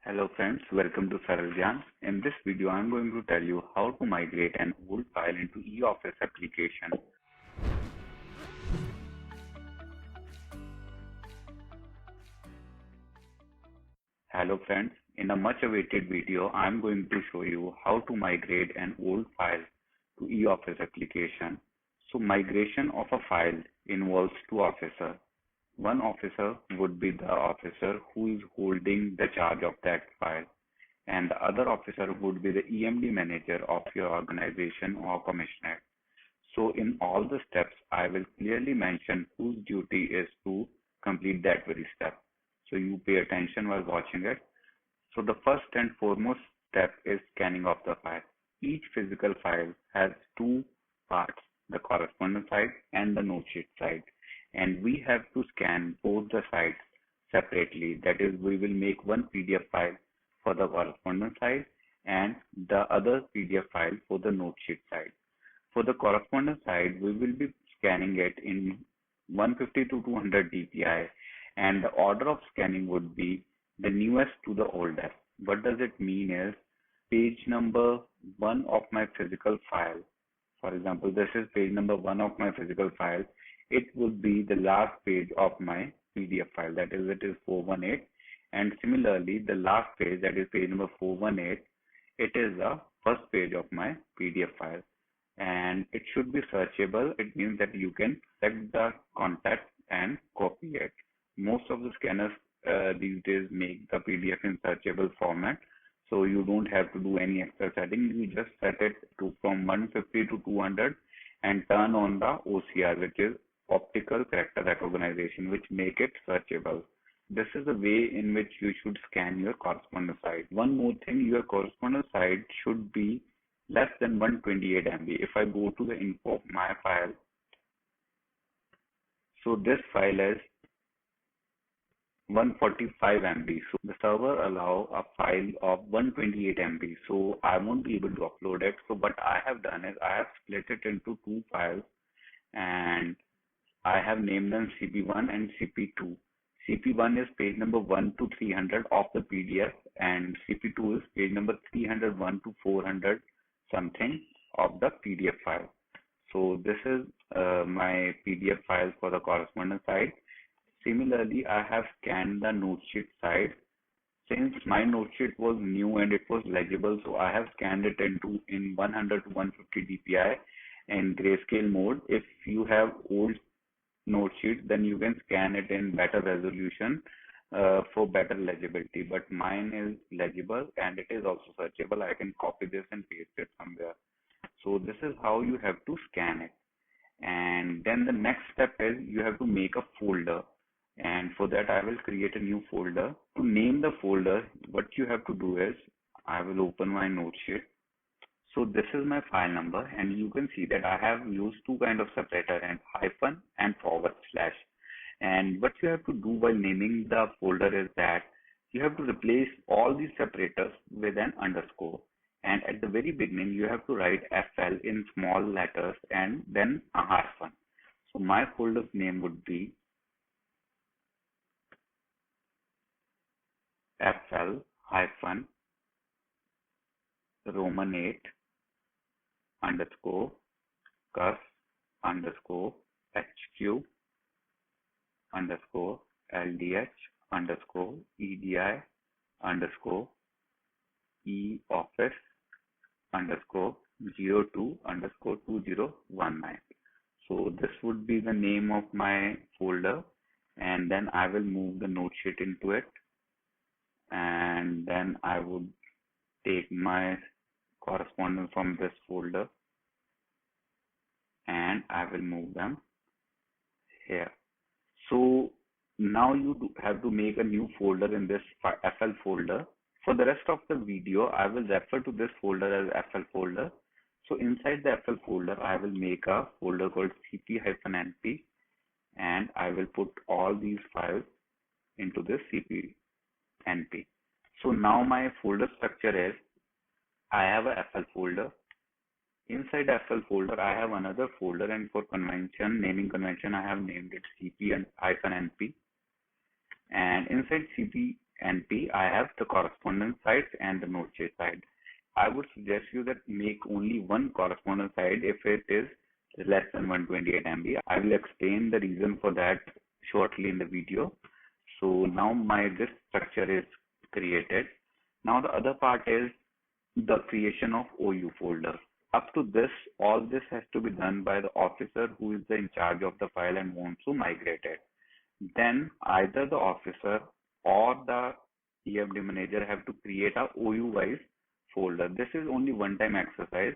Hello friends, welcome to Saral Gyan. In this video, I'm going to tell you how to migrate an old file into eOffice application. Hello friends, in a much awaited video, I'm going to show you how to migrate an old file to eOffice application. So migration of a file involves two officers. One officer would be the officer who is holding the charge of that file, and the other officer would be the EMD manager of your organization or commissioner. So in all the steps, I will clearly mention whose duty is to complete that very step. So you pay attention while watching it. So the first and foremost step is scanning of the file. Each physical file has two parts, the correspondence side and the note sheet side. And we have to scan both the sides separately. That is, we will make one PDF file for the correspondence side and the other PDF file for the note sheet side. For the correspondence side, we will be scanning it in 150 to 200 dpi, and the order of scanning would be the newest to the oldest. What does it mean is page number 1 of my physical file. For example, this is page number 1 of my physical file. It would be the last page of my PDF file, that is, it is 418. And similarly, the last page, that is page number 418, it is the first page of my PDF file. And it should be searchable. It means that you can select the content and copy it. Most of the scanners these days make the PDF in searchable format, so you don't have to do any extra setting. You just set it to from 150 to 200 and turn on the OCR, which is optical character recognition, which make it searchable. This is the way in which you should scan your correspondence side. One more thing, your correspondence side should be less than 128 MB. If I go to the info of my file, so this file is 145 MB. So the server allow a file of 128 MB. So I won't be able to upload it. So what I have done is I have split it into two files, and I have named them CP1 and CP2. CP1 is page number 1 to 300 of the PDF, and CP2 is page number 301 to 400 something of the PDF file. So this is my PDF file for the correspondence side. Similarly, I have scanned the note sheet side. Since my note sheet was new and it was legible, so I have scanned it in 100 to 150 dpi in grayscale mode. If you have old note sheets, then you can scan it in better resolution for better legibility. But mine is legible and it is also searchable. I can copy this and paste it somewhere. So this is how you have to scan it. And then the next step is you have to make a folder. And for that, I will create a new folder. To name the folder, what you have to do is I will open my note sheet. So this is my file number, and you can see that I have used two kind of separator, and hyphen and forward slash. And what you have to do while naming the folder is that you have to replace all these separators with an underscore. And at the very beginning, you have to write FL in small letters and then a hyphen. So my folder's name would be FL hyphen Roman 8 underscore cus underscore HQ underscore LDH underscore EDI underscore eOffice underscore 02 underscore 2019. So this would be the name of my folder, and then I will move the note sheet into it, and then I would take my correspondence from this folder and I will move them here. So now you have to make a new folder in this FL folder. For the rest of the video, I will refer to this folder as FL folder. So inside the FL folder, I will make a folder called cp-np, and I will put all these files into this cp-np. So now my folder structure is I have a FL folder. Inside FL folder, I have another folder, and for naming convention, I have named it cp-np. And inside NP, I have the correspondence side and the Node.js side. I would suggest you that make only one correspondence side if it is less than 128 MB. I will explain the reason for that shortly in the video. So now my this structure is created. Now the other part is the creation of OU folder. Up to this, all this has to be done by the officer who is in charge of the file and wants to migrate it. Then either the officer or the EMD manager have to create a OU-wise folder. This is only one-time exercise.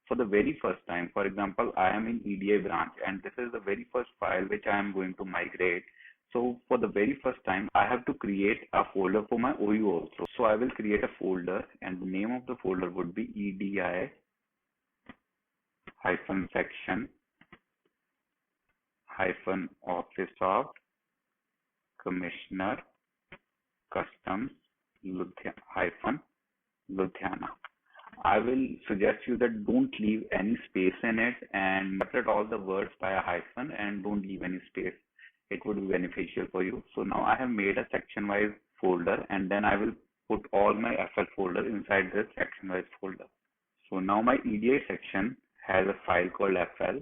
For the very first time, for example, I am in EDI branch and this is the very first file which I am going to migrate. So for the very first time, I have to create a folder for my OU also. So I will create a folder and the name of the folder would be EDI hyphen section hyphen office of Commissioner Customs hyphen Ludhiana. I will suggest you that don't leave any space in it and separate all the words by a hyphen and don't leave any space. It would be beneficial for you. So now I have made a section wise folder and then I will put all my FL folder inside this section wise folder. So now my EDI section has a file called FL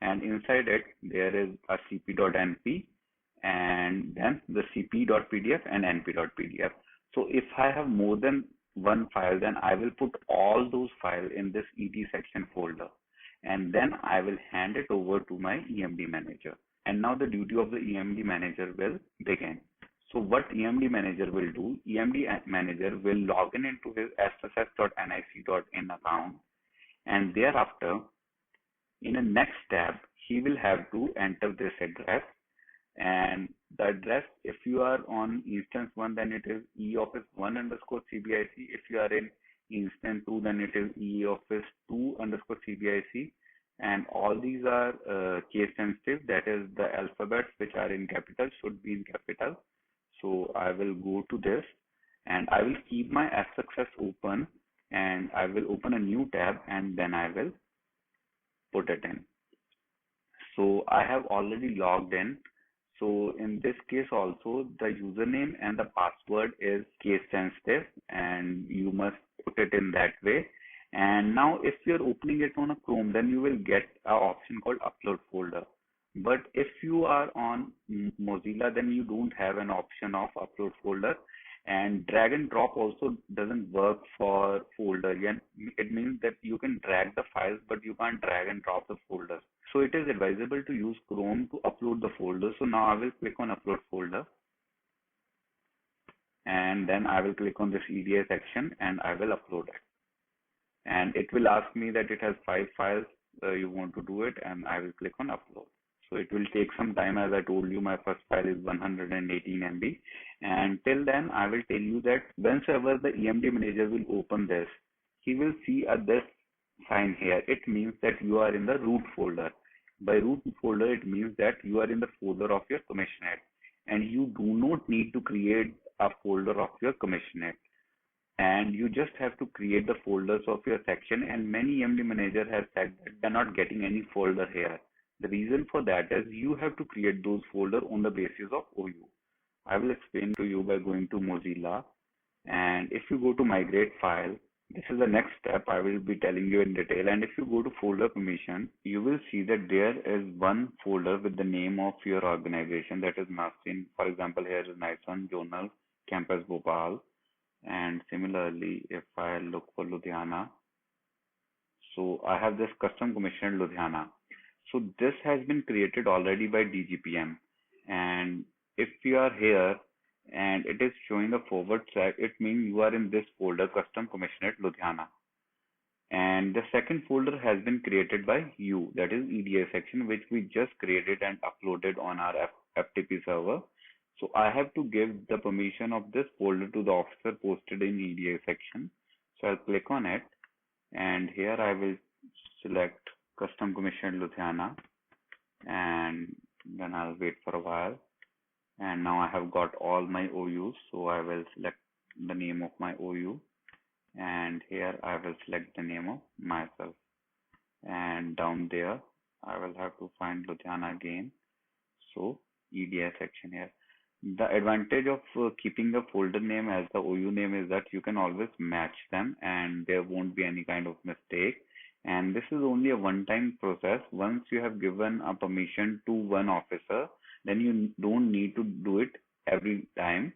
and inside it there is a cp.np and then the cp.pdf and np.pdf. So if I have more than one file, then I will put all those files in this ED section folder and then I will hand it over to my EMD manager. And now the duty of the EMD manager will begin. So what EMD manager will do, EMD manager will log in into his sss.nic.in account and thereafter in the next tab, he will have to enter this address and the address, if you are on instance 1, then it is eoffice1 underscore CBIC. If you are in instance 2, then it is eoffice2 underscore CBIC. And all these are case sensitive. That is the alphabets which are in capital should be in capital. So I will go to this and I will keep my fsuccess open and I will open a new tab and then I will put it in. So I have already logged in. So in this case also the username and the password is case sensitive and you must put it in that way. And now if you're opening it on a Chrome, then you will get an option called upload folder. But if you are on Mozilla, then you don't have an option of upload folder. And drag and drop also doesn't work for folder. And it means that you can drag the files, but you can't drag and drop the folders. So it is advisable to use Chrome to upload the folder. So now I will click on upload folder. And then I will click on this EDI section and I will upload it. And it will ask me that it has 5 files you want to do it and I will click on upload. So it will take some time. As I told you, my first file is 118 MB. And till then, I will tell you that whenever the EMD manager will open this, he will see this sign here. It means that you are in the root folder. By root folder, it means that you are in the folder of your commissioner and you do not need to create a folder of your commissioner. And you just have to create the folders of your section. And many EMD manager have said that they're not getting any folder here. The reason for that is you have to create those folders on the basis of OU. I will explain to you by going to Mozilla. And if you go to migrate file, this is the next step I will be telling you in detail. And if you go to folder permission, you will see that there is one folder with the name of your organization, that is Nasin. For example, here is Nason Journal Campus Bhopal. And similarly, if I look for Ludhiana, so I have this custom commissioner Ludhiana. So this has been created already by DGPM. And if you are here and it is showing a forward slash, it means you are in this folder, custom commissioner Ludhiana. And the second folder has been created by you, that is EDI section, which we just created and uploaded on our FTP server. So I have to give the permission of this folder to the officer posted in EDI section. So I'll click on it and here I will select custom commissioner Ludhiana and then I'll wait for a while. And now I have got all my OUs. So I will select the name of my OU and here I will select the name of myself. And down there I will have to find Ludhiana again. So EDI section here. The advantage of keeping the folder name as the OU name is that you can always match them and there won't be any kind of mistake. And this is only a one-time process. Once you have given a permission to one officer, then you don't need to do it every time.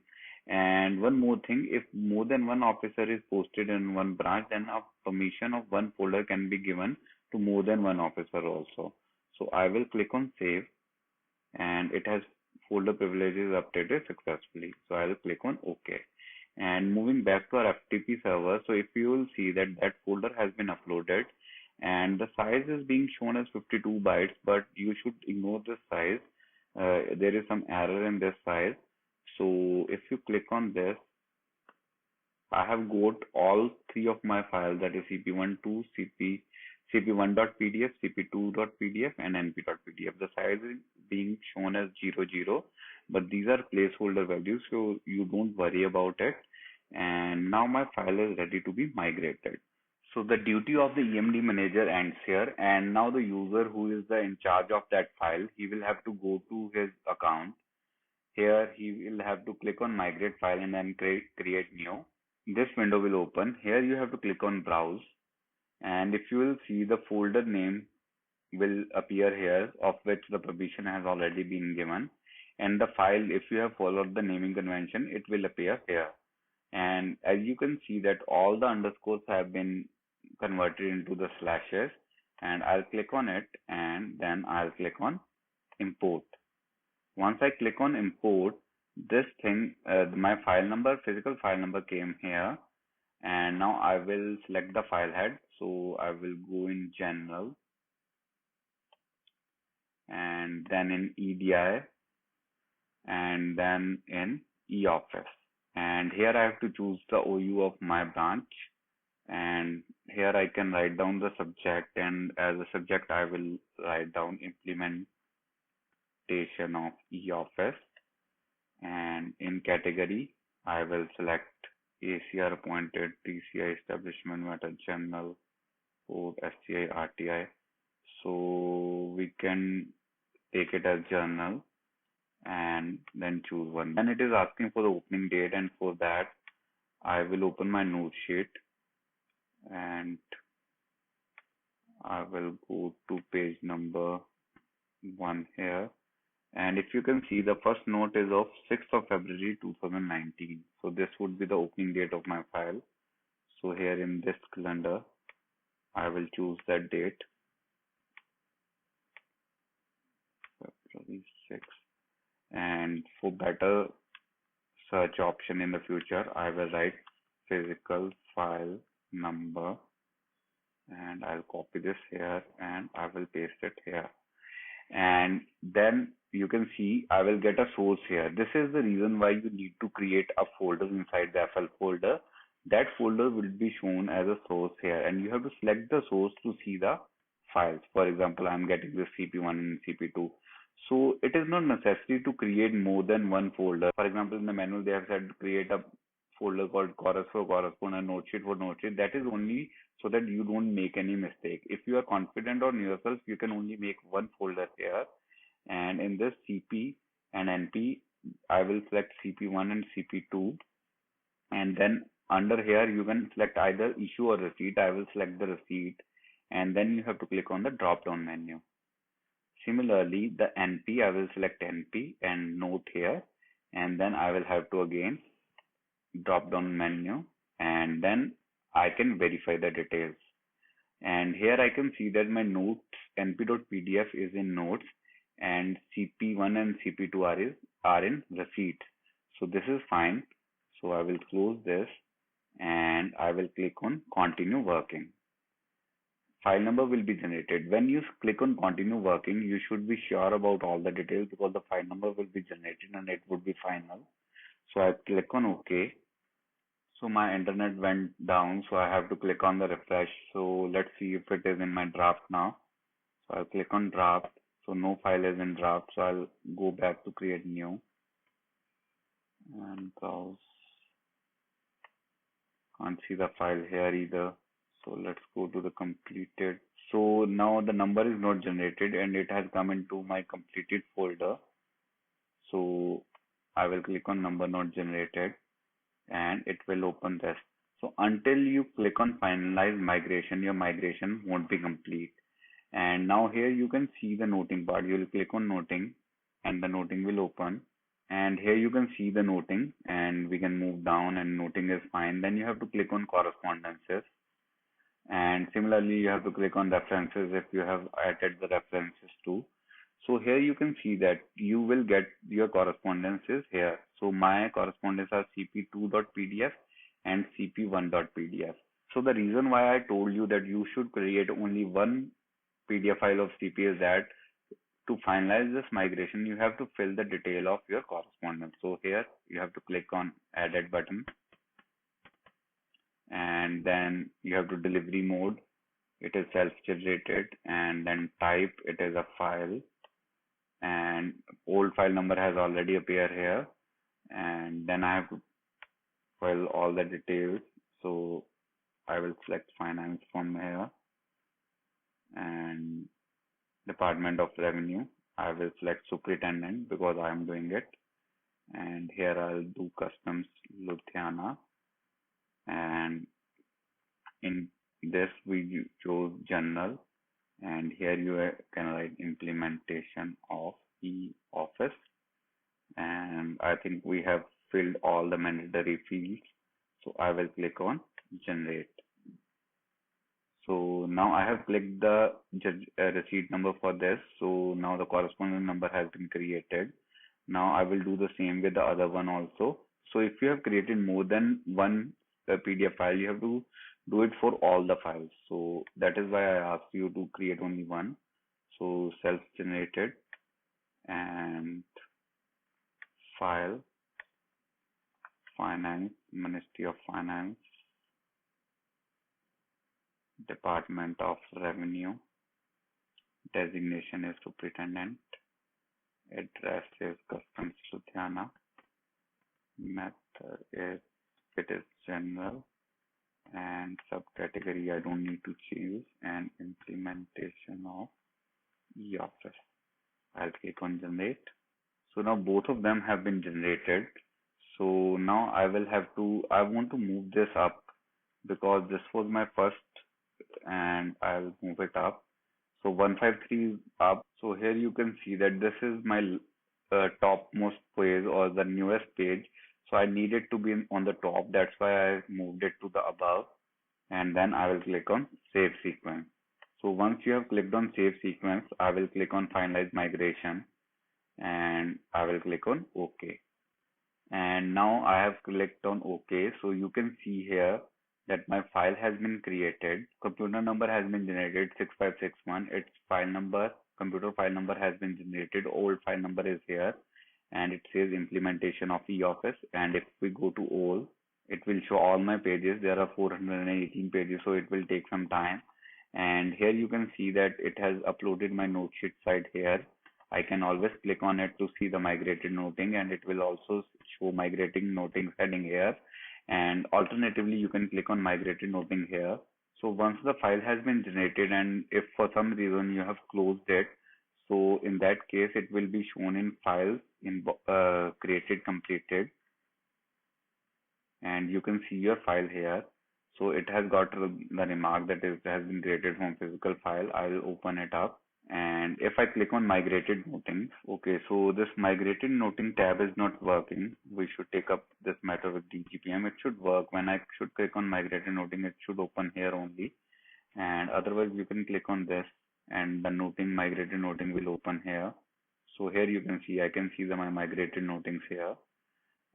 And one more thing, if more than one officer is posted in one branch, then a permission of one folder can be given to more than one officer also. So I will click on save and it has folder privileges updated successfully. So I'll click on OK. And moving back to our FTP server, so if you will see that that folder has been uploaded and the size is being shown as 52 bytes, but you should ignore this size. There is some error in this size. So if you click on this, I have got all three of my files, that is CP1, 2, CP1.pdf, CP2.pdf, and NP.pdf. The size is being shown as 00, but these are placeholder values, so you don't worry about it. And now my file is ready to be migrated. So the duty of the EMD manager ends here, and now the user who is in charge of that file, he will have to go to his account. Here he will have to click on migrate file and then create new. This window will open. Here you have to click on browse, and if you will see, the folder name will appear here, of which the permission has already been given, and the file, if you have followed the naming convention, it will appear here. And as you can see that all the underscores have been converted into the slashes, and I'll click on it and then I'll click on import. Once I click on import, this thing, my physical file number came here, and now I will select the file head. So I will go in general and then in EDI and then in eOffice. And here I have to choose the OU of my branch. And here I can write down the subject, and as a subject I will write down implementation of eOffice. And in category, I will select ACR appointed, TCI establishment matter, general, or SCI, RTI. So we can take it as journal and then choose one. Then it is asking for the opening date, and for that I will open my note sheet and I will go to page number 1 here. And if you can see, the first note is of 6th of February 2019. So this would be the opening date of my file. So here in this calendar, I will choose that date, February 6th. And for better search option in the future, I will write physical file number, and I'll copy this here and I will paste it here. And then you can see I will get a source here. This is the reason why you need to create a folder inside the FL folder. That folder will be shown as a source here, and you have to select the source to see the files. For example, I'm getting this CP1 and CP2. So it is not necessary to create more than one folder. For example, in the manual they have said create a folder called chorus for correspondent, note sheet for note sheet. That is only so that you don't make any mistake. If you are confident on yourself, you can only make one folder here. And in this CP and NP, I will select CP1 and CP2. And then under here, you can select either issue or receipt. I will select the receipt. And then you have to click on the drop down menu. Similarly, the NP, I will select NP and note here. And then I will have to again drop down menu, and then I can verify the details. And here I can see that my notes np.pdf is in notes, and CP1 and CP2 are in receipt. So this is fine. So I will close this and I will click on continue working. File number will be generated. When you click on continue working, you should be sure about all the details, because the file number will be generated and it would be final. So I click on OK. So my internet went down, so I have to click on the refresh. So let's see if it is in my draft now. So I'll click on draft. So no file is in draft. So I'll go back to create new and browse. Can't see the file here either. So let's go to the completed. So now the number is not generated and it has come into my completed folder. So I will click on number not generated and it will open this. So until you click on finalize migration, your migration won't be complete. And now here you can see the noting part. You will click on noting and the noting will open. And here you can see the noting and we can move down and noting is fine. Then you have to click on correspondences. And similarly, you have to click on references if you have added the references too. So here you can see that you will get your correspondences here. So my correspondence are cp2.pdf and cp1.pdf. So the reason why I told you that you should create only one PDF file of CP is that to finalize this migration, you have to fill the detail of your correspondence. So here you have to click on edit button and then you have to delivery mode. It is self-generated and then type it is a file and old file number has already appeared here and then I have to fill all the details. So I will select finance from here and Department of Revenue. I will select Superintendent because I am doing it. And here I'll do Customs Ludhiana. And in this we chose General. And here you can write implementation of e-office. And I think we have filled all the mandatory fields. So I will click on Generate. So now I have clicked the receipt number for this. So now the corresponding number has been created. Now I will do the same with the other one also. So if you have created more than one PDF file, you have to do it for all the files. So that is why I asked you to create only one. So self-generated and file, finance, Ministry of Finance, Department of Revenue, designation is Superintendent, address is Customs Ludhiana, method is it is general, and subcategory I don't need to choose, and implementation of e-office. I'll click on generate. So now both of them have been generated. So now I want to move this up because this was my first and I'll move it up. So 153 is up. So here you can see that this is my topmost page or the newest page. So I need it to be on the top. That's why I moved it to the above. And then I will click on save sequence. So once you have clicked on save sequence, I will click on finalize migration and I will click on OK. And now I have clicked on OK. So you can see here that my file has been created. Computer number has been generated 6561. Its file number, computer file number has been generated. Old file number is here and it says implementation of e-office. And if we go to all, it will show all my pages. There are 418 pages, so it will take some time. And here you can see that it has uploaded my note sheet site here. I can always click on it to see the migrated noting, and it will also show migrating noting heading here. And alternatively, you can click on migrated noting here. So once the file has been generated and if for some reason you have closed it, so in that case, it will be shown in files in created completed. And you can see your file here. So it has got the remark that it has been created from physical file. I will open it up. And if I click on migrated noting, okay, so this migrated noting tab is not working. We should take up this matter with DGPM. It should work. When I should click on migrated noting, it should open here only. And otherwise you can click on this and the noting, migrated noting will open here. So here you can see, I can see my migrated notings here.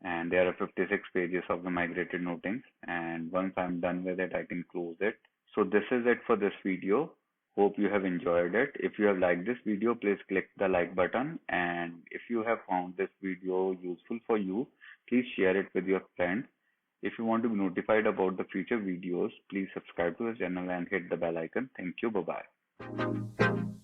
And there are 56 pages of the migrated notings. And once I'm done with it, I can close it. So this is it for this video. Hope you have enjoyed it. If you have liked this video, please click the like button. And if you have found this video useful for you, please share it with your friends. If you want to be notified about the future videos, please subscribe to the channel and hit the bell icon. Thank you. Bye-bye.